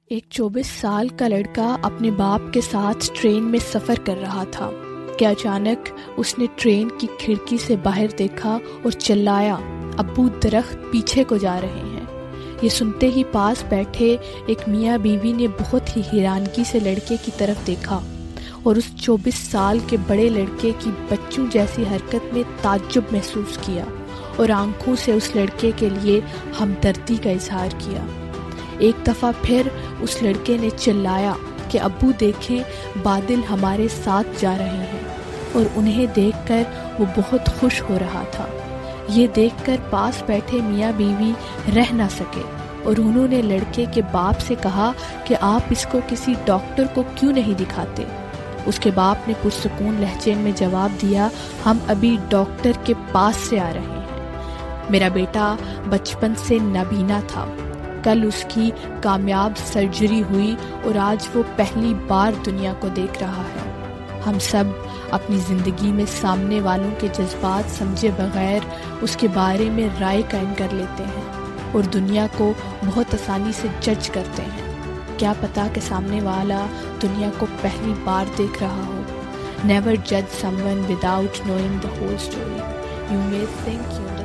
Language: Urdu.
ایک 24 سال کا لڑکا اپنے باپ کے ساتھ ٹرین میں سفر کر رہا تھا کہ اچانک اس نے ٹرین کی کھڑکی سے باہر دیکھا اور چلایا، ابو درخت پیچھے کو جا رہے ہیں۔ یہ سنتے ہی پاس بیٹھے ایک میاں بیوی نے بہت ہی حیرانگی سے لڑکے کی طرف دیکھا اور اس 24 سال کے بڑے لڑکے کی بچوں جیسی حرکت میں تعجب محسوس کیا اور آنکھوں سے اس لڑکے کے لیے ہمدردی کا اظہار کیا۔ ایک دفعہ پھر اس لڑکے نے چلایا کہ ابو دیکھیں، بادل ہمارے ساتھ جا رہے ہیں، اور انہیں دیکھ کر وہ بہت خوش ہو رہا تھا۔ یہ دیکھ کر پاس بیٹھے میاں بیوی رہ نہ سکے اور انہوں نے لڑکے کے باپ سے کہا کہ آپ اس کو کسی ڈاکٹر کو کیوں نہیں دکھاتے؟ اس کے باپ نے پرسکون لہجے میں جواب دیا، ہم ابھی ڈاکٹر کے پاس سے آ رہے ہیں۔ میرا بیٹا بچپن سے نابینا تھا، کل اس کی کامیاب سرجری ہوئی اور آج وہ پہلی بار دنیا کو دیکھ رہا ہے۔ ہم سب اپنی زندگی میں سامنے والوں کے جذبات سمجھے بغیر اس کے بارے میں رائے قائم کر لیتے ہیں اور دنیا کو بہت آسانی سے جج کرتے ہیں۔ کیا پتا کہ سامنے والا دنیا کو پہلی بار دیکھ رہا ہو۔ Never judge someone without knowing the whole story. You may think you